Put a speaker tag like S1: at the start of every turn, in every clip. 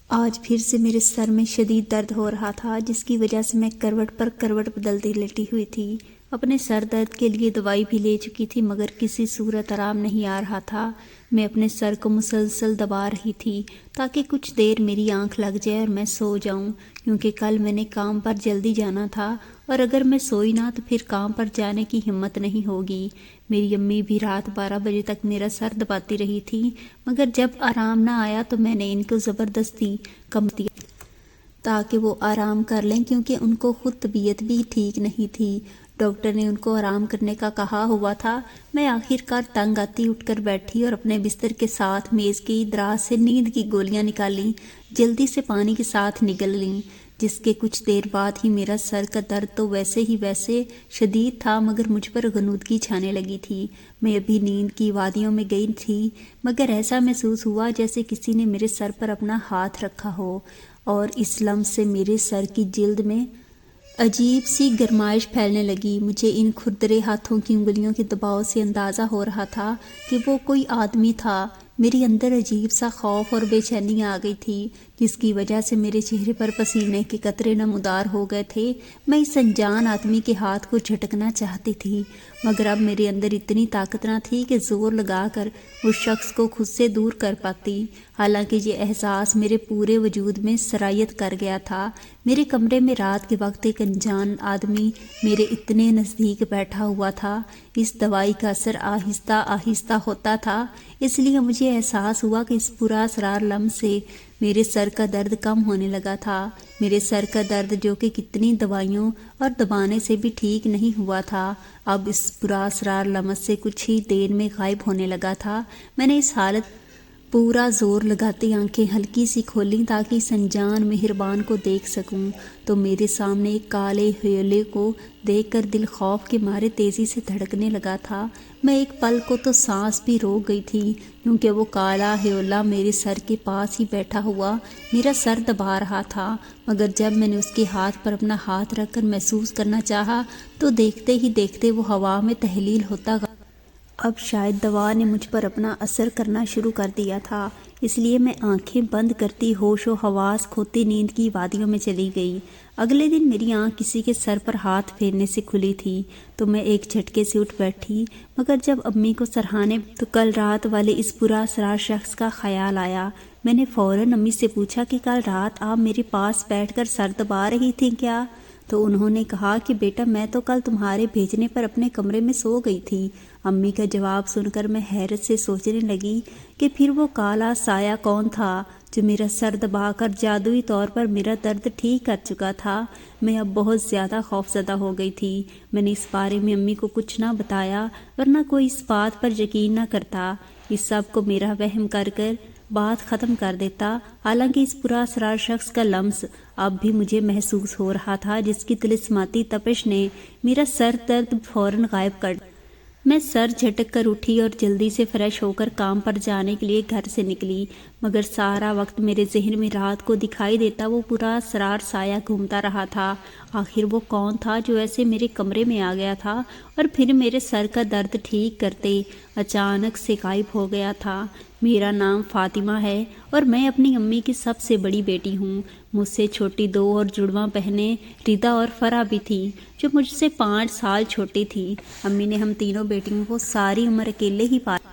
S1: آج پھر سے میرے سر میں شدید درد ہو رہا تھا، جس کی وجہ سے میں کروٹ پر کروٹ بدلتی لیٹی ہوئی تھی۔ اپنے سر درد کے لیے دوائی بھی لے چکی تھی، مگر کسی صورت آرام نہیں آ رہا تھا۔ میں اپنے سر کو مسلسل دبا رہی تھی تاکہ کچھ دیر میری آنکھ لگ جائے اور میں سو جاؤں، کیونکہ کل میں نے کام پر جلدی جانا تھا، اور اگر میں سوئی نہ تو پھر کام پر جانے کی ہمت نہیں ہوگی۔ میری امی بھی رات 12 بجے تک میرا سر دباتی رہی تھی، مگر جب آرام نہ آیا تو میں نے ان کو زبردستی کم دیا تاکہ وہ آرام کر لیں، کیونکہ ان کو خود طبیعت بھی ٹھیک نہیں تھی۔ ڈاکٹر نے ان کو آرام کرنے کا کہا ہوا تھا۔ میں آخر کار تنگ آتی اٹھ کر بیٹھی اور اپنے بستر کے ساتھ میز کی دراز سے نیند کی گولیاں نکالیں، جلدی سے پانی کے ساتھ نگل لیں، جس کے کچھ دیر بعد ہی میرا سر کا درد تو ویسے شدید تھا، مگر مجھ پر غنودگی چھانے لگی تھی۔ میں ابھی نیند کی وادیوں میں گئی تھی، مگر ایسا محسوس ہوا جیسے کسی نے میرے سر پر اپنا ہاتھ رکھا ہو، اور اس لمس سے میرے سر کی جلد میں عجیب سی گرمائش پھیلنے لگی۔ مجھے ان کھردرے ہاتھوں کی انگلیوں کے دباؤ سے اندازہ ہو رہا تھا کہ وہ کوئی آدمی تھا۔ میرے اندر عجیب سا خوف اور بے چینی آ گئی تھی، جس کی وجہ سے میرے چہرے پر پسینے کے قطرے نمودار ہو گئے تھے۔ میں اس انجان آدمی کے ہاتھ کو جھٹکنا چاہتی تھی، مگر اب میرے اندر اتنی طاقت نہ تھی کہ زور لگا کر اس شخص کو خود سے دور کر پاتی۔ حالانکہ یہ احساس میرے پورے وجود میں سرایت کر گیا تھا۔ میرے کمرے میں رات کے وقت ایک انجان آدمی میرے اتنے نزدیک بیٹھا ہوا تھا۔ اس دوائی کا اثر آہستہ آہستہ ہوتا تھا، اس لیے مجھے احساس ہوا کہ اس پورا اسرار لمس سے میرے سر کا درد کم ہونے لگا تھا۔ میرے سر کا درد، جو کہ کتنی دوائیوں اور دبانے سے بھی ٹھیک نہیں ہوا تھا، اب اس پورا اسرار لمس سے کچھ ہی دیر میں غائب ہونے لگا تھا۔ میں نے اس حالت پورا زور لگاتے آنکھیں ہلکی سی کھولیں تاکہ اس انجان مہربان کو دیکھ سکوں، تو میرے سامنے ایک کالے ہیولے کو دیکھ کر دل خوف کے مارے تیزی سے دھڑکنے لگا تھا۔ میں ایک پل کو تو سانس بھی روک گئی تھی، کیونکہ وہ کالا ہیولا میرے سر کے پاس ہی بیٹھا ہوا میرا سر دبا رہا تھا، مگر جب میں نے اس کے ہاتھ پر اپنا ہاتھ رکھ کر محسوس کرنا چاہا تو دیکھتے ہی دیکھتے وہ ہوا میں تحلیل ہوتا گیا۔ اب شاید دوا نے مجھ پر اپنا اثر کرنا شروع کر دیا تھا، اس لیے میں آنکھیں بند کرتی ہوش و حواس کھوتی نیند کی وادیوں میں چلی گئی۔ اگلے دن میری آنکھ کسی کے سر پر ہاتھ پھیرنے سے کھلی تھی تو میں ایک جھٹکے سے اٹھ بیٹھی، مگر جب امی کو سرہانے تو کل رات والے اس پورا اسرار شخص کا خیال آیا۔ میں نے فوراً امی سے پوچھا کہ کل رات آپ میرے پاس بیٹھ کر سر دبا رہی تھیں کیا؟ تو انہوں نے کہا کہ بیٹا میں تو کل تمہارے بھیجنے پر اپنے کمرے میں سو گئی تھی۔ امی کا جواب سن کر میں حیرت سے سوچنے لگی کہ پھر وہ کالا سایہ کون تھا جو میرا سر دبا کر جادوئی طور پر میرا درد ٹھیک کر چکا تھا۔ میں اب بہت زیادہ خوفزدہ ہو گئی تھی۔ میں نے اس بارے میں امی کو کچھ نہ بتایا، ورنہ کوئی اس بات پر یقین نہ کرتا، اس سب کو میرا وہم کر بات ختم کر دیتا۔ حالانکہ اس پورا اسرار شخص کا لمس اب بھی مجھے محسوس ہو رہا تھا، جس کی طلسماتی تپش نے میرا سر درد فوراً غائب کر دیا۔ میں سر جھٹک کر اٹھی اور جلدی سے فریش ہو کر کام پر جانے کے لیے گھر سے نکلی، مگر سارا وقت میرے ذہن میں رات کو دکھائی دیتا وہ پورا اسرار سایہ گھومتا رہا تھا۔ آخر وہ کون تھا جو ایسے میرے کمرے میں آ گیا تھا اور پھر میرے سر کا درد ٹھیک کرتے اچانک سے غائب ہو گیا تھا؟ میرا نام فاطمہ ہے اور میں اپنی امی کی سب سے بڑی بیٹی ہوں۔ مجھ سے چھوٹی 2 اور جڑواں بہنیں ردا اور فرح بھی تھیں، جو مجھ سے 5 سال چھوٹی تھی۔ امی نے ہم تینوں بیٹیوں کو ساری عمر اکیلے ہی پالا،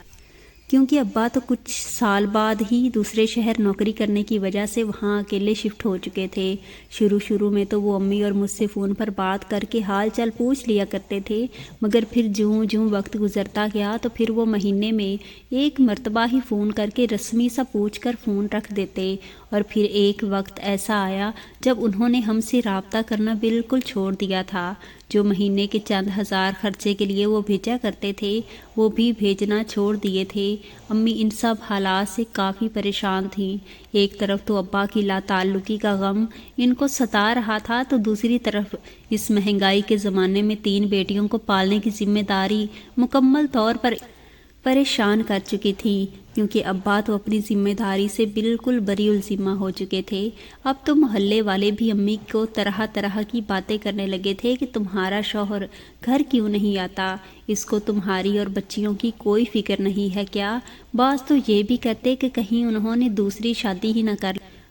S1: کیونکہ ابا تو کچھ سال بعد ہی دوسرے شہر نوکری کرنے کی وجہ سے وہاں اکیلے شفٹ ہو چکے تھے۔ شروع میں تو وہ امی اور مجھ سے فون پر بات کر کے حال چال پوچھ لیا کرتے تھے، مگر پھر جوں وقت گزرتا گیا تو پھر وہ مہینے میں ایک مرتبہ ہی فون کر کے رسمی سا پوچھ کر فون رکھ دیتے، اور پھر ایک وقت ایسا آیا جب انہوں نے ہم سے رابطہ کرنا بالکل چھوڑ دیا تھا۔ جو مہینے کے چند ہزار خرچے کے لیے وہ بھیجا کرتے تھے، وہ بھی بھیجنا چھوڑ دیے تھے۔ امی ان سب حالات سے کافی پریشان تھیں۔ ایک طرف تو ابا کی لا تعلقی کا غم ان کو ستا رہا تھا، تو دوسری طرف اس مہنگائی کے زمانے میں 3 بیٹیوں کو پالنے کی ذمہ داری مکمل طور پر پریشان کر چکی تھی، کیونکہ ابا تو اپنی ذمہ داری سے بالکل بری الذمہ ہو چکے تھے۔ اب تو محلے والے بھی امی کو طرح طرح کی باتیں کرنے لگے تھے کہ تمہارا شوہر گھر کیوں نہیں آتا، اس کو تمہاری اور بچیوں کی کوئی فکر نہیں ہے کیا؟ بعض تو یہ بھی کہتے کہ کہیں انہوں نے دوسری شادی ہی نہ کر لی۔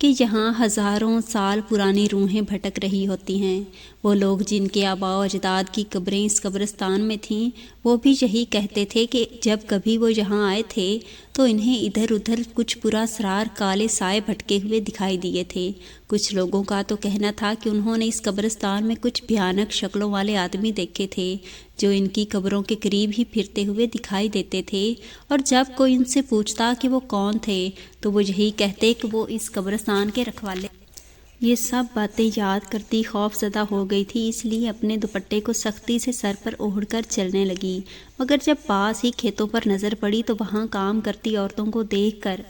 S1: کہ جہاں ہزاروں سال پرانی روحیں بھٹک رہی ہوتی ہیں۔ وہ لوگ جن کے آباء و اجداد کی قبریں اس قبرستان میں تھیں، وہ بھی یہی کہتے تھے کہ جب کبھی وہ یہاں آئے تھے تو انہیں ادھر ادھر کچھ پراسرار کالے سائے بھٹکے ہوئے دکھائی دیے تھے۔ کچھ لوگوں کا تو کہنا تھا کہ انہوں نے اس قبرستان میں کچھ بھیانک شکلوں والے آدمی دیکھے تھے جو ان کی قبروں کے قریب ہی پھرتے ہوئے دکھائی دیتے تھے، اور جب کوئی ان سے پوچھتا کہ وہ کون تھے تو وہ یہی کہتے کہ وہ اس قبرستان کے رکھوالے۔ یہ سب باتیں یاد کرتی خوف زدہ ہو گئی تھی، اس لیے اپنے دوپٹے کو سختی سے سر پر اوڑھ کر چلنے لگی۔ مگر جب پاس ہی کھیتوں پر نظر پڑی تو وہاں کام کرتی عورتوں کو دیکھ کر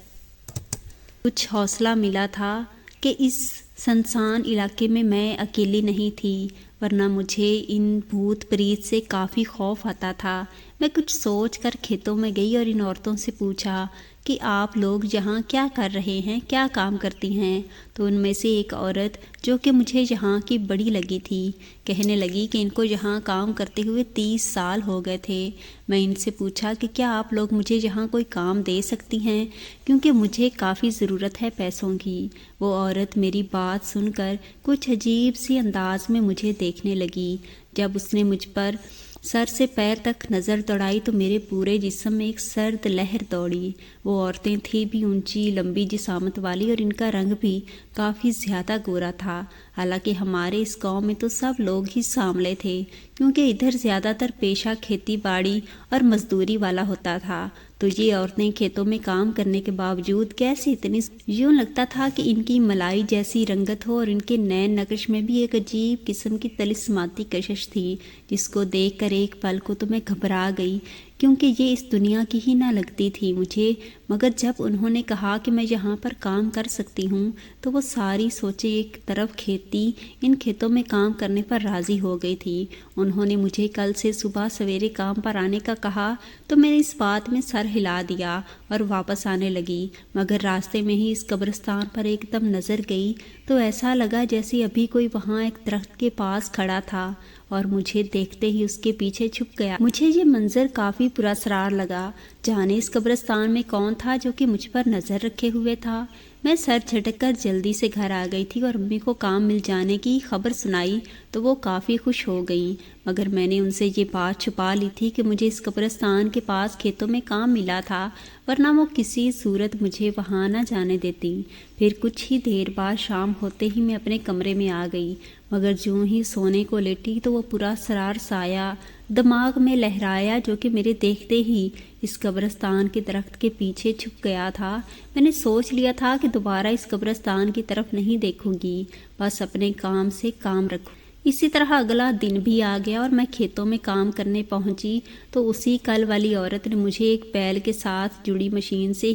S1: کچھ حوصلہ ملا تھا کہ اس سنسان علاقے میں میں اکیلی نہیں تھی، ورنہ مجھے ان بھوت پریت سے کافی خوف آتا تھا۔ میں کچھ سوچ کر کھیتوں میں گئی اور ان عورتوں سے پوچھا کہ آپ لوگ یہاں کیا کر رہے ہیں، کیا کام کرتی ہیں؟ تو ان میں سے ایک عورت جو کہ مجھے یہاں کی بڑی لگی تھی کہنے لگی کہ ان کو یہاں کام کرتے ہوئے 30 سال ہو گئے تھے۔ میں ان سے پوچھا کہ کیا آپ لوگ مجھے یہاں کوئی کام دے سکتی ہیں، کیونکہ مجھے کافی ضرورت ہے پیسوں کی۔ وہ عورت میری بات سن کر کچھ عجیب سی انداز میں مجھے دیکھنے لگی۔ جب اس نے مجھ پر سر سے پیر تک نظر دوڑائی تو میرے پورے جسم میں ایک سرد لہر دوڑی۔ وہ عورتیں تھیں بھی اونچی لمبی جسامت والی، اور ان کا رنگ بھی کافی زیادہ گورا تھا۔ حالانکہ ہمارے اس گاؤں میں تو سب لوگ ہی سانولے تھے، کیونکہ ادھر زیادہ تر پیشہ کھیتی باڑی اور مزدوری والا ہوتا تھا، تو یہ عورتیں کھیتوں میں کام کرنے کے باوجود کیسے اتنی، یوں لگتا تھا کہ ان کی ملائی جیسی رنگت ہو، اور ان کے نین نقش میں بھی ایک عجیب قسم کی طلسماتی کشش تھی جس کو دیکھ کر ایک پل کو تو میں گھبرا گئی، کیونکہ یہ اس دنیا کی ہی نہ لگتی تھی مجھے۔ مگر جب انہوں نے کہا کہ میں یہاں پر کام کر سکتی ہوں تو وہ ساری سوچیں ایک طرف کھیتی، ان کھیتوں میں کام کرنے پر راضی ہو گئی تھی۔ انہوں نے مجھے کل سے صبح سویرے کام پر آنے کا کہا تو میں نے اس بات میں سر ہلا دیا اور واپس آنے لگی۔ مگر راستے میں ہی اس قبرستان پر ایک دم نظر گئی تو ایسا لگا جیسے ابھی کوئی وہاں ایک درخت کے پاس کھڑا تھا اور مجھے دیکھتے ہی اس کے پیچھے چھپ گیا۔ مجھے یہ منظر کافی پراسرار لگا، جانے اس قبرستان میں کون تھا جو کہ مجھ پر نظر رکھے ہوئے تھا۔ میں سر جھٹک کر جلدی سے گھر آ گئی تھی اور امی کو کام مل جانے کی خبر سنائی تو وہ کافی خوش ہو گئیں، مگر میں نے ان سے یہ بات چھپا لی تھی کہ مجھے اس قبرستان کے پاس کھیتوں میں کام ملا تھا، ورنہ وہ کسی صورت مجھے وہاں نہ جانے دیتی۔ پھر کچھ ہی دیر بعد شام ہوتے ہی میں اپنے کمرے میں آ گئی، مگر جوں ہی سونے کو لیٹی تو وہ پراسرار سایہ دماغ میں لہرایا جو کہ میرے دیکھتے ہی اس قبرستان کے درخت کے پیچھے چھپ گیا تھا۔ میں نے سوچ لیا تھا کہ دوبارہ اس قبرستان کی طرف نہیں دیکھوں گی، بس اپنے کام سے کام رکھوں۔ اسی طرح اگلا دن بھی آ گیا اور میں کھیتوں میں کام کرنے پہنچی تو اسی کل والی عورت نے مجھے ایک بیل کے ساتھ جڑی مشین سے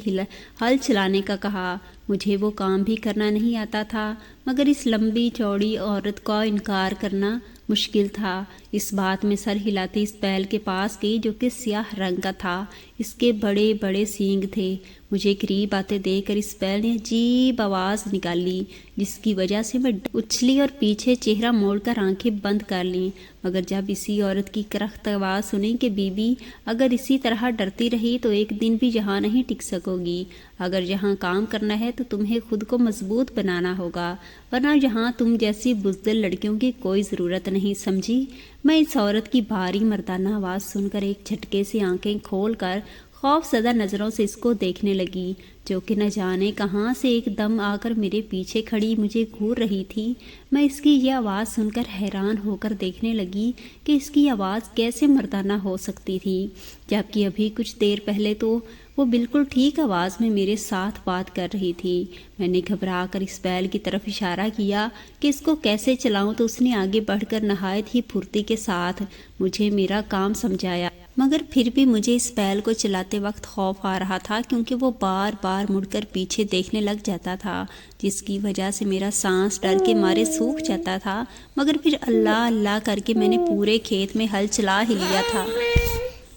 S1: ہل چلانے کا کہا۔ مجھے وہ کام بھی کرنا نہیں آتا تھا، مگر اس لمبی چوڑی عورت کا انکار کرنا مشکل تھا۔ اس بات میں سر ہلاتی اس بیل کے پاس گئی جو کہ سیاہ رنگ کا تھا، اس کے بڑے بڑے سینگ تھے۔ مجھے قریب آتے دیکھ کر اس بیل نے عجیب آواز نکالی جس کی وجہ سے میں اچھلی اور پیچھے چہرہ موڑ کر آنکھیں بند کر لیں، مگر جب اسی عورت کی کرخت آواز سنی کہ بی بی اگر اسی طرح ڈرتی رہی تو ایک دن بھی یہاں نہیں ٹک سکو گی، اگر یہاں کام کرنا ہے تو تمہیں خود کو مضبوط بنانا ہوگا، ورنہ یہاں تم جیسی بزدل لڑکیوں کی کوئی ضرورت نہیں، سمجھی؟ میں اس عورت کی بھاری مردانہ آواز سن کر ایک جھٹکے سے آنکھیں کھول کر خوف زدہ نظروں سے اس کو دیکھنے لگی جو کہ نہ جانے کہاں سے ایک دم آ کر میرے پیچھے کھڑی مجھے گھور رہی تھی۔ میں اس کی یہ آواز سن کر حیران ہو کر دیکھنے لگی کہ اس کی آواز کیسے مردانہ ہو سکتی تھی، جبکہ ابھی کچھ دیر پہلے تو وہ بالکل ٹھیک آواز میں میرے ساتھ بات کر رہی تھی۔ میں نے گھبرا کر اس بیل کی طرف اشارہ کیا کہ اس کو کیسے چلاؤں تو اس نے آگے بڑھ کر نہایت ہی پھرتی کے ساتھ مجھے میرا کام سمجھایا، مگر پھر بھی مجھے اس بیل کو چلاتے وقت خوف آ رہا تھا کیونکہ وہ بار بار مڑ کر پیچھے دیکھنے لگ جاتا تھا، جس کی وجہ سے میرا سانس ڈر کے مارے سوکھ جاتا تھا۔ مگر پھر اللہ اللہ کر کے میں نے پورے کھیت میں ہل چلا ہی لیا تھا،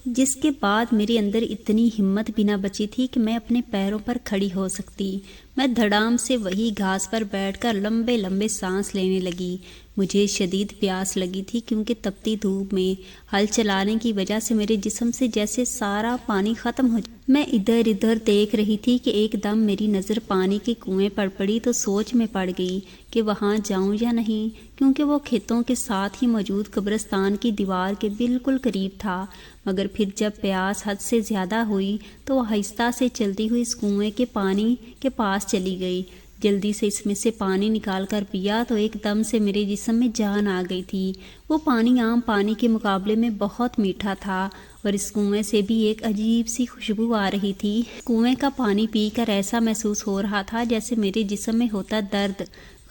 S1: جس کے بعد میرے اندر اتنی ہمت بھی نہ بچی تھی کہ میں اپنے پیروں پر کھڑی ہو سکتی۔ میں دھڑام سے وہی گھاس پر بیٹھ کر لمبے لمبے سانس لینے لگی۔ مجھے شدید پیاس لگی تھی کیونکہ تپتی دھوپ میں ہل چلانے کی وجہ سے میرے جسم سے جیسے سارا پانی ختم ہو جائے۔ میں ادھر ادھر دیکھ رہی تھی کہ ایک دم میری نظر پانی کے کنویں پر پڑی تو سوچ میں پڑ گئی کہ وہاں جاؤں یا نہیں، کیونکہ وہ کھیتوں کے ساتھ ہی موجود قبرستان کی دیوار کے بالکل قریب تھا۔ مگر پھر جب پیاس حد سے زیادہ ہوئی تو وہ آہستہ سے چلتی ہوئی اس کنویں کے پانی کے پاس چلی گئی۔ جلدی سے اس میں سے پانی نکال کر پیا تو ایک دم سے میرے جسم میں جان آ گئی تھی۔ وہ پانی عام پانی کے مقابلے میں بہت میٹھا تھا اور اس کنویں سے بھی ایک عجیب سی خوشبو آ رہی تھی۔ کنویں کا پانی پی کر ایسا محسوس ہو رہا تھا جیسے میرے جسم میں ہوتا درد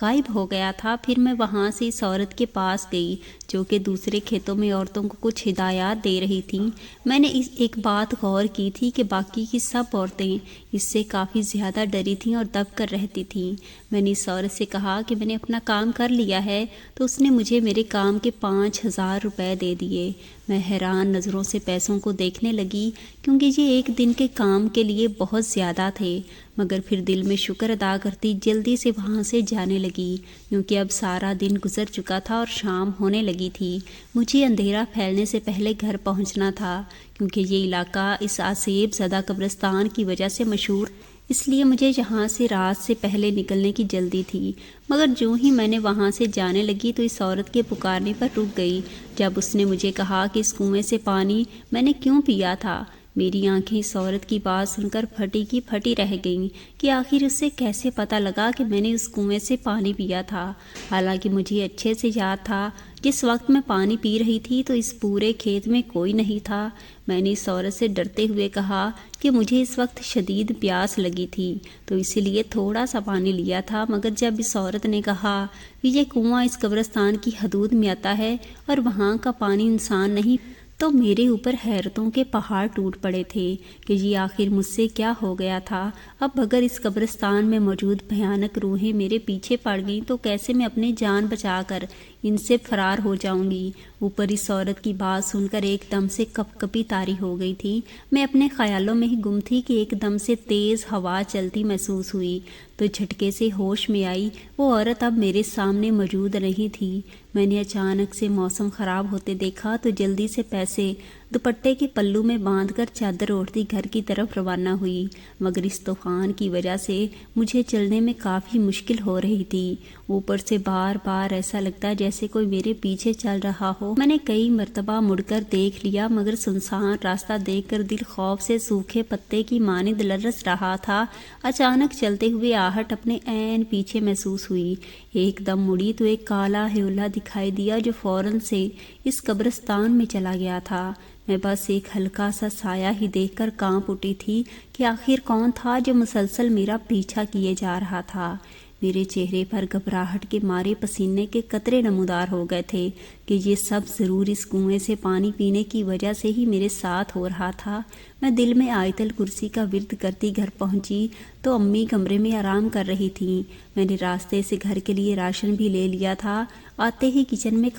S1: غائب ہو گیا تھا۔ پھر میں وہاں سے اس عورت کے پاس گئی جو کہ دوسرے کھیتوں میں عورتوں کو کچھ ہدایات دے رہی تھیں۔ میں نے ایک بات غور کی تھی کہ باقی کی سب عورتیں اس سے کافی زیادہ ڈری تھیں اور دب کر رہتی تھیں۔ میں نے اس عورت سے کہا کہ میں نے اپنا کام کر لیا ہے، تو اس نے مجھے میرے کام کے 5000 روپے دے دیے۔ میں حیران نظروں سے پیسوں کو دیکھنے لگی کیونکہ یہ ایک دن کے کام کے لیے بہت زیادہ تھے، مگر پھر دل میں شکر ادا کرتی جلدی سے وہاں سے جانے لگی کیونکہ اب سارا دن گزر چکا تھا اور شام ہونے لگی تھی۔ مجھے اندھیرا پھیلنے سے پہلے گھر پہنچنا تھا کیونکہ یہ علاقہ اس آسیب زدہ قبرستان کی وجہ سے مشہور، اس لیے مجھے یہاں سے رات سے پہلے نکلنے کی جلدی تھی۔ مگر جو ہی میں نے وہاں سے جانے لگی تو اس عورت کے پکارنے پر رک گئی جب اس نے مجھے کہا کہ اس کنویں سے پانی میں نے کیوں پیا تھا۔ میری آنکھیں اس عورت کی بات سن کر پھٹی کی پھٹی رہ گئیں کہ آخر اس سے کیسے پتہ لگا کہ میں نے اس کنویں سے پانی پیا تھا۔ حالانکہ مجھے اچھے سے یاد تھا جس وقت میں پانی پی رہی تھی تو اس پورے کھیت میں کوئی نہیں تھا۔ میں نے اس عورت سے ڈرتے ہوئے کہا کہ مجھے اس وقت شدید پیاس لگی تھی تو اسی لیے تھوڑا سا پانی لیا تھا، مگر جب اس عورت نے کہا کہ یہ کنواں اس قبرستان کی حدود میں آتا ہے اور وہاں کا پانی انسان نہیں، تو میرے اوپر حیرتوں کے پہاڑ ٹوٹ پڑے تھے کہ یہ آخر مجھ سے کیا ہو گیا تھا۔ اب اگر اس قبرستان میں موجود بھیانک روحیں میرے پیچھے پڑ گئیں تو کیسے میں اپنی جان بچا کر ان سے فرار ہو جاؤں گی۔ اوپر اس عورت کی بات سن کر ایک دم سے کپ کپی طاری ہو گئی تھی۔ میں اپنے خیالوں میں ہی گم تھی کہ ایک دم سے تیز ہوا چلتی محسوس ہوئی تو جھٹکے سے ہوش میں آئی۔ وہ عورت اب میرے سامنے موجود نہیں تھی۔ میں نے اچانک سے موسم خراب ہوتے دیکھا تو جلدی سے پیسے دوپٹے کے پلو میں باندھ کر چادر اوڑھتی گھر کی طرف روانہ ہوئی، مگر اس طوفان کی وجہ سے مجھے چلنے میں کافی مشکل ہو رہی تھی۔ اوپر سے بار بار ایسا لگتا جیسے کوئی میرے پیچھے چل رہا ہو۔ میں نے کئی مرتبہ مڑ کر دیکھ لیا مگر سنسان راستہ دیکھ کر دل خوف سے سوکھے پتے کی مانند لرز رہا تھا۔ اچانک چلتے ہوئے آہٹ اپنے عین پیچھے محسوس ہوئی۔ ایک دم مڑی تو ایک کالا ہیولا دکھائی دیا جو فوراً سے اس قبرستان میں چلا گیا تھا۔ میں بس ایک ہلکا سا سایہ ہی دیکھ کر کانپ اٹھی تھی کہ آخر کون تھا جو مسلسل میرا پیچھا کیے جا رہا تھا۔ میرے چہرے پر گھبراہٹ کے مارے پسینے کے قطرے نمودار ہو گئے تھے کہ یہ سب ضرور اس کنویں سے پانی پینے کی وجہ سے ہی میرے ساتھ ہو رہا تھا۔ میں دل میں آیت الکرسی کا ورد کرتی گھر پہنچی تو امی کمرے میں آرام کر رہی تھیں۔ میں نے راستے سے گھر کے لیے راشن بھی لے لیا تھا۔ آتے ہی کچن میں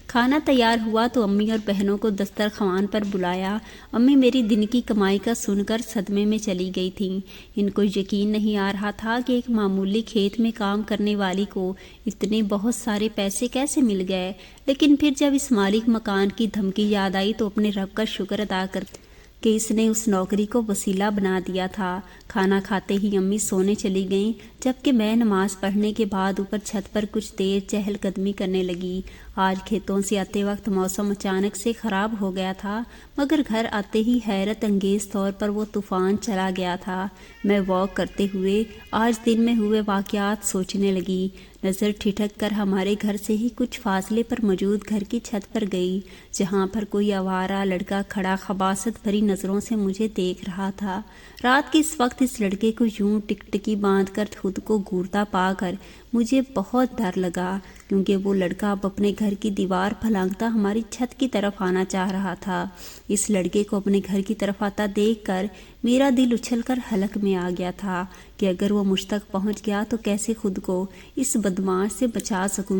S1: کھانا تیار ہوا تو امی اور بہنوں کو دسترخوان پر بلایا۔ امی میری دن کی کمائی کا سن کر صدمے میں چلی گئی تھیں۔ ان کو یقین نہیں آ رہا تھا کہ ایک معمولی کھیت میں کام کرنے والی کو اتنے بہت سارے پیسے کیسے مل گئے، لیکن پھر جب اس مالک مکان کی دھمکی یاد آئی تو اپنے رب کا شکر ادا کر کہ اس نے اس نوکری کو وسیلہ بنا دیا تھا۔ کھانا کھاتے ہی امی سونے چلی گئیں جبکہ میں نماز پڑھنے کے بعد اوپر چھت پر کچھ دیر چہل قدمی کرنے لگی۔ آج کھیتوں سے آتے وقت موسم اچانک سے خراب ہو گیا تھا، مگر گھر آتے ہی حیرت انگیز طور پر وہ طوفان چلا گیا تھا۔ میں واک کرتے ہوئے آج دن میں ہوئے واقعات سوچنے لگی۔ نظر ٹھٹک کر ہمارے گھر سے ہی کچھ فاصلے پر موجود گھر کی چھت پر گئی جہاں پر کوئی آوارہ لڑکا کھڑا خباثت بھری نظروں سے مجھے دیکھ رہا تھا۔ رات کے اس وقت اس لڑکے کو یوں ٹکٹکی باندھ کر خود کو گھورتا پا کر مجھے بہت ڈر لگا کیونکہ وہ لڑکا اب اپنے گھر کی دیوار پھلانگتا ہماری چھت کی طرف آنا چاہ رہا تھا۔ اس لڑکے کو اپنے گھر کی طرف آتا دیکھ کر میرا دل اچھل کر حلق میں آ گیا تھا کہ اگر وہ مجھ تک پہنچ گیا تو کیسے خود کو اس بدماش سے بچا سکوں۔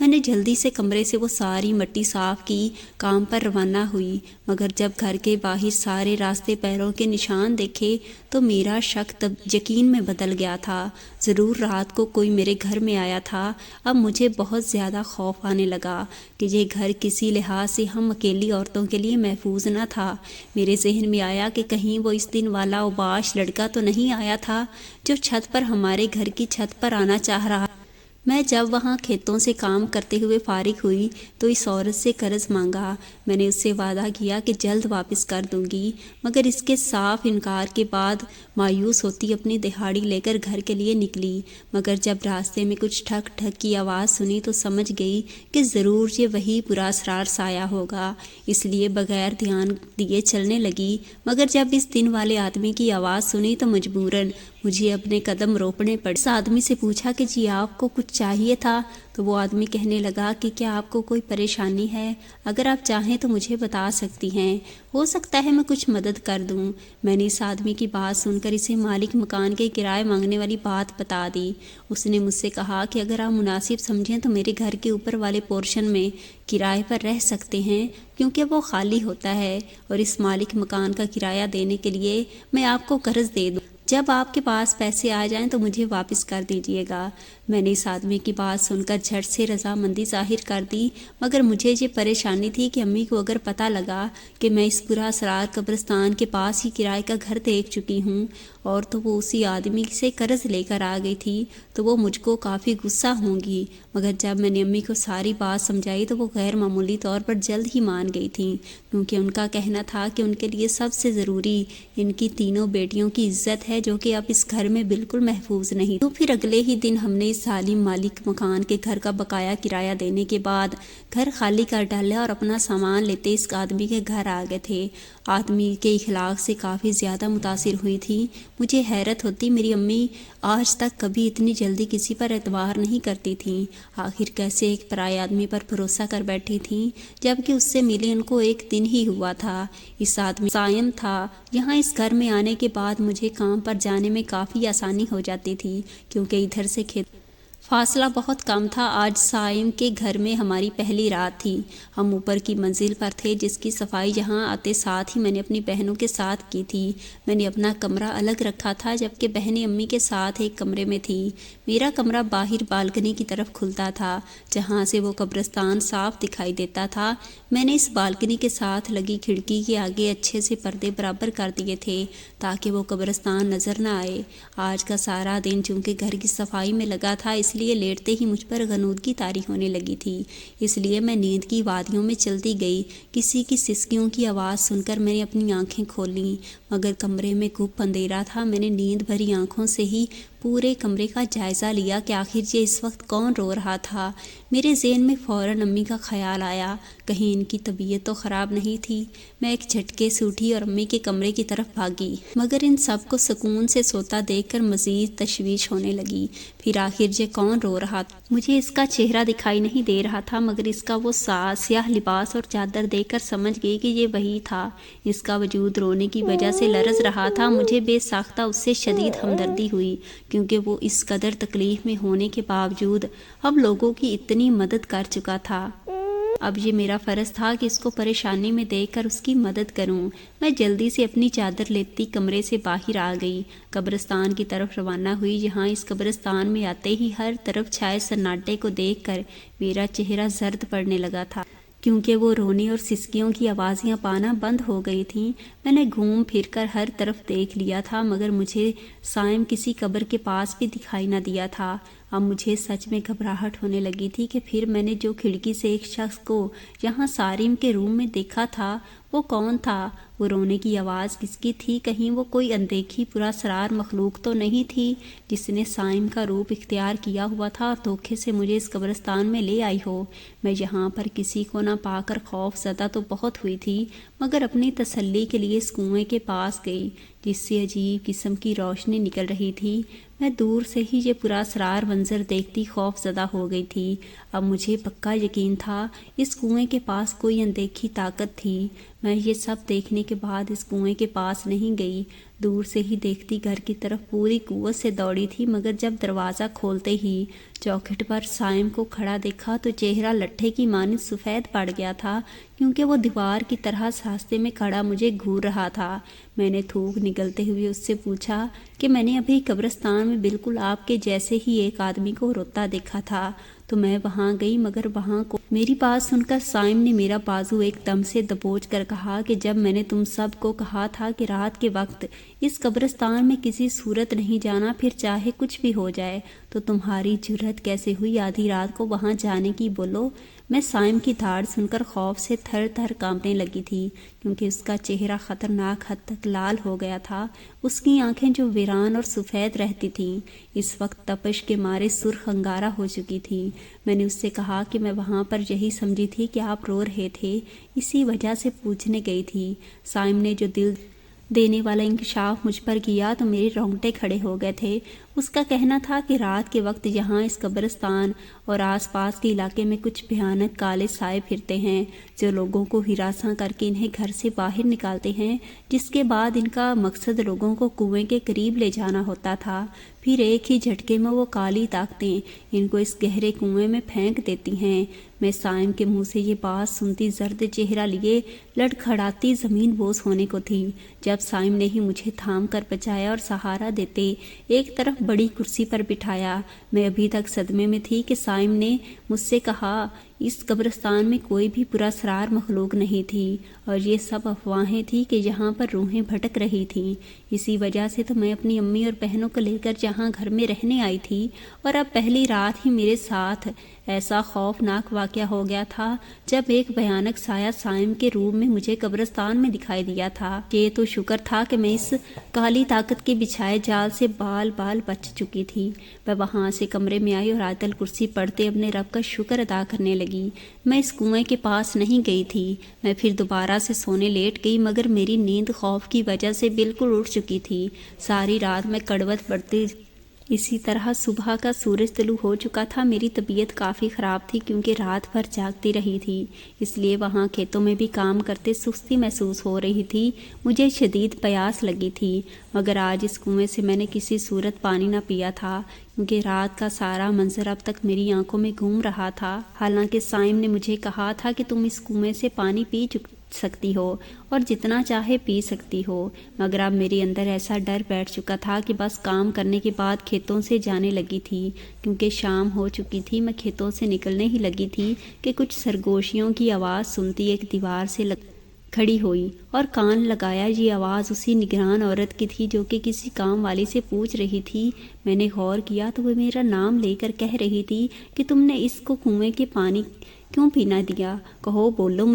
S1: میں نے جلدی سے کمرے سے وہ ساری مٹی صاف کی، کام پر روانہ ہوئی، مگر جب گھر کے باہر سارے راستے پیروں کے نشان دیکھے تو میرا شک یقین میں بدل گیا تھا۔ ضرور رات کو کوئی میرے گھر میں آیا تھا۔ اب مجھے بہت زیادہ خوف آنے لگا کہ یہ گھر کسی لحاظ سے ہم اکیلی عورتوں کے لیے محفوظ نہ تھا۔ میرے ذہن میں آیا کہ کہیں وہ اس دن والا اوباش لڑکا تو نہیں آیا تھا جو چھت پر ہمارے گھر کی چھت پر آنا چاہ رہا۔ میں جب وہاں کھیتوں سے کام کرتے ہوئے فارغ ہوئی تو اس عورت سے قرض مانگا۔ میں نے اس سے وعدہ کیا کہ جلد واپس کر دوں گی، مگر اس کے صاف انکار کے بعد مایوس ہوتی اپنی دہاڑی لے کر گھر کے لیے نکلی، مگر جب راستے میں کچھ ٹھک ٹھک کی آواز سنی تو سمجھ گئی کہ ضرور یہ وہی پرا اسرار سایہ ہوگا، اس لیے بغیر دھیان دیے چلنے لگی، مگر جب اس دن والے آدمی کی آواز سنی تو مجبوراً مجھے اپنے قدم روکنے پڑے۔ اس آدمی سے پوچھا کہ جی آپ کو کچھ چاہیے تھا؟ تو وہ آدمی کہنے لگا کہ کیا آپ کو کوئی پریشانی ہے؟ اگر آپ چاہیں تو مجھے بتا سکتی ہیں، ہو سکتا ہے میں کچھ مدد کر دوں۔ میں نے اس آدمی کی بات سن کر اسے مالک مکان کے کرائے مانگنے والی بات بتا دی۔ اس نے مجھ سے کہا کہ اگر آپ مناسب سمجھیں تو میرے گھر کے اوپر والے پورشن میں کرائے پر رہ سکتے ہیں، کیونکہ وہ خالی ہوتا ہے، اور اس مالک مکان کا کرایہ دینے کے لیے میں آپ کو قرض دے دوں۔ جب آپ کے پاس پیسے آ جائیں تو مجھے واپس کر دیجیے گا۔ میں نے اس آدمی کی بات سن کر جھٹ سے رضامندی ظاہر کر دی، مگر مجھے یہ پریشانی تھی کہ امی کو اگر پتہ لگا کہ میں اس پرا اسرار قبرستان کے پاس ہی کرائے کا گھر دیکھ چکی ہوں اور تو وہ اسی آدمی سے قرض لے کر آ گئی تھی تو وہ مجھ کو کافی غصہ ہوں گی، مگر جب میں نے امی کو ساری بات سمجھائی تو وہ غیر معمولی طور پر جلد ہی مان گئی تھیں، کیونکہ ان کا کہنا تھا کہ ان کے لیے سب سے ضروری ان کی تینوں بیٹیوں کی عزت ہے، جو کہ اب اس گھر میں بالکل محفوظ نہیں۔ تو پھر اگلے ہی دن ہم نے اس ظالم مالک مکان کے گھر کا بقایا کرایہ دینے کے بعد گھر خالی کر ڈالا اور اپنا سامان لیتے اس آدمی کے گھر آ گئے تھے۔ آدمی کے اخلاق سے کافی زیادہ متاثر ہوئی تھی۔ مجھے حیرت ہوتی میری امی آج تک کبھی اتنی جلدی کسی پر اعتبار نہیں کرتی تھیں، آخر کیسے ایک پرائے آدمی پر بھروسہ کر بیٹھی تھیں، جبکہ اس سے ملے ان کو ایک دن ہی ہوا تھا۔ اس آدمی سائم تھا۔ یہاں اس گھر میں آنے کے بعد مجھے کام پر جانے میں کافی آسانی ہو جاتی تھی، کیونکہ ادھر سے کھیت فاصلہ بہت کم تھا۔ آج سائم کے گھر میں ہماری پہلی رات تھی۔ ہم اوپر کی منزل پر تھے، جس کی صفائی یہاں آتے ساتھ ہی میں نے اپنی بہنوں کے ساتھ کی تھی۔ میں نے اپنا کمرہ الگ رکھا تھا، جبکہ بہنیں امی کے ساتھ ایک کمرے میں تھیں۔ میرا کمرہ باہر بالکنی کی طرف کھلتا تھا، جہاں سے وہ قبرستان صاف دکھائی دیتا تھا۔ میں نے اس بالکنی کے ساتھ لگی کھڑکی کے آگے اچھے سے پردے برابر کر دیے تھے تاکہ وہ قبرستان نظر نہ آئے۔ آج کا سارا دن چونکہ گھر کی صفائی میں لگا تھا، اس لیے لیٹتے ہی مجھ پر غنودگی طاری ہونے لگی تھی، اس لیے میں نیند کی وادیوں میں چلتی گئی۔ کسی کی سسکیوں کی آواز سن کر میں نے اپنی آنکھیں کھولیں، مگر کمرے میں گھپ اندھیرا تھا۔ میں نے نیند بھری آنکھوں سے ہی پورے کمرے کا جائزہ لیا کہ آخر یہ اس وقت کون رو رہا تھا۔ میرے ذہن میں فوراً امی کا خیال آیا، کہیں ان کی طبیعت تو خراب نہیں تھی۔ میں ایک جھٹکے سے اٹھی اور امی کے کمرے کی طرف بھاگی، مگر ان سب کو سکون سے سوتا دیکھ کر مزید تشویش ہونے لگی۔ پھر آخر یہ کون رو رہا تھا؟ مجھے اس کا چہرہ دکھائی نہیں دے رہا تھا، مگر اس کا وہ سیاہ لباس اور چادر دیکھ کر سمجھ گئی کہ یہ وہی تھا۔ اس کا وجود رونے کی وجہ سے لرز رہا تھا۔ مجھے بے ساختہ اس سے شدید ہمدردی ہوئی، کیونکہ وہ اس قدر تکلیف میں ہونے کے باوجود اب لوگوں کی اتنی مدد کر چکا تھا۔ اب یہ میرا فرض تھا کہ اس کو پریشانی میں دیکھ کر اس کی مدد کروں۔ میں جلدی سے اپنی چادر لیتی کمرے سے باہر آ گئی، قبرستان کی طرف روانہ ہوئی، جہاں اس قبرستان میں آتے ہی ہر طرف چھائے سناٹے کو دیکھ کر میرا چہرہ زرد پڑنے لگا تھا، کیونکہ وہ رونے اور سسکیوں کی آوازیاں پانا بند ہو گئی تھیں۔ میں نے گھوم پھر کر ہر طرف دیکھ لیا تھا، مگر مجھے سائم کسی قبر کے پاس بھی دکھائی نہ دیا تھا۔ اب مجھے سچ میں گھبراہٹ ہونے لگی تھی کہ پھر میں نے جو کھڑکی سے ایک شخص کو یہاں سارم کے روم میں دیکھا تھا وہ کون تھا؟ وہ رونے کی آواز کس کی تھی؟ کہیں وہ کوئی اندیکھی پرا اسرار مخلوق تو نہیں تھی جس نے سائم کا روپ اختیار کیا ہوا تھا اور دھوکے سے مجھے اس قبرستان میں لے آئی ہو؟ میں یہاں پر کسی کو نہ پا کر خوف زدہ تو بہت ہوئی تھی، مگر اپنی تسلی کے لیے اس کنویں کے پاس گئی جس سے عجیب قسم کی روشنی نکل رہی تھی۔ میں دور سے ہی یہ پرا اسرار منظر دیکھتی خوف زدہ ہو گئی تھی۔ اب مجھے پکا یقین تھا اس کنویں کے پاس کوئی اندیکھی طاقت تھی۔ میں یہ سب دیکھنے کے بعد اس کنویں کے پاس نہیں گئی، دور سے ہی دیکھتی گھر کی طرف پوری قوت سے دوڑی تھی، مگر جب دروازہ کھولتے ہی چوکھٹ پر سائم کو کھڑا دیکھا تو چہرہ لٹھے کی مانند سفید پڑ گیا تھا، کیونکہ وہ دیوار کی طرح راستے میں کھڑا مجھے گھور رہا تھا۔ میں نے تھوک نگلتے ہوئے اس سے پوچھا کہ میں نے ابھی قبرستان میں بالکل آپ کے جیسے ہی ایک آدمی کو روتا دیکھا تھا، تو میں وہاں گئی، مگر وہاں کو میری بات سن کر سائم نے میرا بازو ایک دم سے دبوچ کر کہا کہ جب میں نے تم سب کو کہا تھا کہ رات کے وقت اس قبرستان میں کسی صورت نہیں جانا، پھر چاہے کچھ بھی ہو جائے، تو تمہاری جرأت کیسے ہوئی آدھی رات کو وہاں جانے کی؟ بولو۔ میں سائم کی دھاڑ سن کر خوف سے تھر تھر کانپنے لگی تھی، کیونکہ اس کا چہرہ خطرناک حد تک لال ہو گیا تھا، اس کی آنکھیں جو ویران اور سفید رہتی تھیں اس وقت تپش کے مارے سرخ انگارہ ہو چکی تھیں۔ میں نے اس سے کہا کہ میں وہاں پر یہی سمجھی تھی کہ آپ رو رہے تھے، اسی وجہ سے پوچھنے گئی تھی۔ سائم نے جو دل دینے والا انکشاف مجھ پر کیا تو میرے رونگٹے کھڑے ہو گئے تھے۔ اس کا کہنا تھا کہ رات کے وقت یہاں اس قبرستان اور آس پاس کے علاقے میں کچھ بھیانک کالے سائے پھرتے ہیں، جو لوگوں کو ہراساں کر کے انہیں گھر سے باہر نکالتے ہیں، جس کے بعد ان کا مقصد لوگوں کو کنویں کے قریب لے جانا ہوتا تھا۔ پھر ایک ہی جھٹکے میں وہ کالی طاقتیں ان کو اس گہرے کنویں میں پھینک دیتی ہیں۔ میں سائم کے منہ سے یہ بات سنتی زرد چہرہ لیے لڑکھڑاتی زمین بوس ہونے کو تھی، جب سائم نے ہی مجھے تھام کر بچایا اور سہارا دیتے ایک طرف بڑی کرسی پر بٹھایا۔ میں ابھی تک صدمے میں تھی کہ سائم نے مجھ سے کہا اس قبرستان میں کوئی بھی پراسرار مخلوق نہیں تھی، اور یہ سب افواہیں تھی کہ یہاں پر روحیں بھٹک رہی تھیں۔ اسی وجہ سے تو میں اپنی امی اور بہنوں کو لے کر یہاں گھر میں رہنے آئی تھی، اور اب پہلی رات ہی میرے ساتھ ایسا خوفناک واقعہ ہو گیا تھا جب ایک بھیانک سایہ سائم کے روپ میں مجھے قبرستان میں دکھائی دیا تھا۔ یہ تو شکر تھا کہ میں اس کالی طاقت کے بچھائے جال سے بال بال بچ چکی تھی۔ میں وہاں سے کمرے میں آئی اور آیت الکرسی پڑھتے اپنے رب کا شکر ادا کرنے لگی۔ میں اس کنویں کے پاس نہیں گئی تھی، میں پھر دوبارہ سے سونے لیٹ گئی، مگر میری نیند خوف کی وجہ سے بالکل اڑ چکی تھی۔ ساری رات میں کڑوت پڑتی، اسی طرح صبح کا سورج طلوع ہو چکا تھا۔ میری طبیعت کافی خراب تھی، کیونکہ رات بھر جاگتی رہی تھی، اس لیے وہاں کھیتوں میں بھی کام کرتے سستی محسوس ہو رہی تھی۔ مجھے شدید پیاس لگی تھی، مگر آج اس کنویں سے میں نے کسی صورت پانی نہ پیا تھا، کیونکہ رات کا سارا منظر اب تک میری آنکھوں میں گھوم رہا تھا۔ حالانکہ سائم نے مجھے کہا تھا کہ تم اس کنویں سے پانی پی سکتی ہو اور جتنا چاہے پی سکتی ہو، مگر اب میرے اندر ایسا ڈر بیٹھ چکا تھا کہ بس کام کرنے کے بعد کھیتوں سے جانے لگی تھی۔ کیونکہ شام ہو چکی تھی، میں کھیتوں سے نکلنے ہی لگی تھی کہ کچھ سرگوشیوں کی آواز سنتی ایک دیوار سے کھڑی ہوئی اور کان لگایا۔ یہ آواز اسی نگران عورت کی تھی جو کہ کسی کام والی سے پوچھ رہی تھی۔ میں نے غور کیا تو وہ میرا نام لے کر کہہ رہی تھی کہ تم نے اس کو کنویں کے پانی کیوں پینا دیا؟ کہو، بولو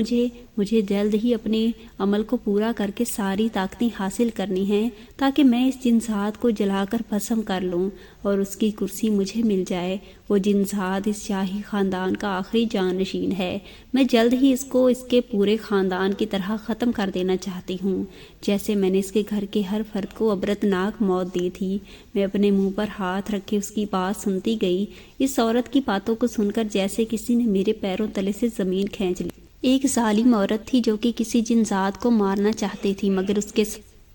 S1: مجھے جلد ہی اپنے عمل کو پورا کر کے ساری طاقتیں حاصل کرنی ہیں، تاکہ میں اس جنزاد کو جلا کر بھسم کر لوں اور اس کی کرسی مجھے مل جائے۔ وہ جنزاد اس شاہی خاندان کا آخری جانشین ہے۔ میں جلد ہی اس کو اس کے پورے خاندان کی طرح ختم کر دینا چاہتی ہوں، جیسے میں نے اس کے گھر کے ہر فرد کو عبرتناک موت دی تھی۔ میں اپنے منہ پر ہاتھ رکھے اس کی بات سنتی گئی، اس عورت کی باتوں کو سن کر جیسے کسی نے میرے پیروں تلے سے زمین کھینچ لی۔ ایک ظالم عورت تھی جو کہ کسی جنزاد کو مارنا چاہتی تھی، مگر اس کے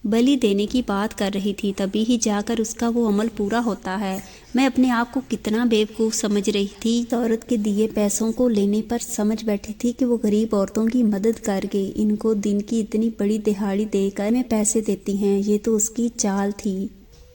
S1: بلی دینے کی بات کر رہی تھی، تبھی ہی جا کر اس کا وہ عمل پورا ہوتا ہے۔ میں اپنے آپ کو کتنا بیوقوف سمجھ رہی تھی، عورت کے دیے پیسوں کو لینے پر سمجھ بیٹھی تھی کہ وہ غریب عورتوں کی مدد کر کے ان کو دن کی اتنی بڑی دہاڑی دے کر میں پیسے دیتی ہیں۔ یہ تو اس کی چال تھی۔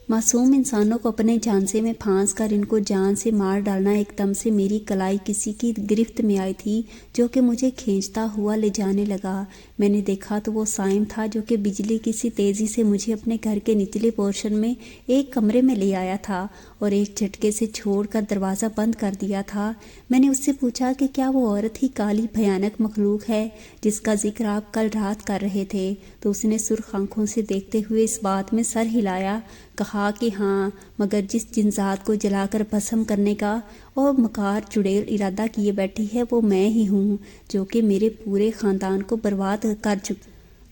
S1: معصوم انسانوں کو اپنے جھانسے میں پھانس کر ان کو جان سے مار ڈالنا۔ ایک دم سے میری کلائی کسی کی گرفت میں آئی تھی جو کہ مجھے کھینچتا ہوا لے جانے لگا۔ میں نے دیکھا تو وہ سائم تھا جو کہ بجلی کسی تیزی سے مجھے اپنے گھر کے نچلے پورشن میں ایک کمرے میں لے آیا تھا اور ایک جھٹکے سے چھوڑ کر دروازہ بند کر دیا تھا۔ میں نے اس سے پوچھا کہ کیا وہ عورت ہی کالی بھیانک مخلوق ہے جس کا ذکر آپ کل رات کر رہے تھے؟ تو اس نے سرخ آنکھوں سے دیکھتے ہوئے اس بات میں سر ہلایا، کہا کہ ہاں، مگر جس جنزاد کو جلا کر بھسم کرنے کا اور مکار چڑیل ارادہ کیے بیٹھی ہے وہ میں ہی ہوں، جو کہ میرے پورے خاندان کو برباد کر چکی۔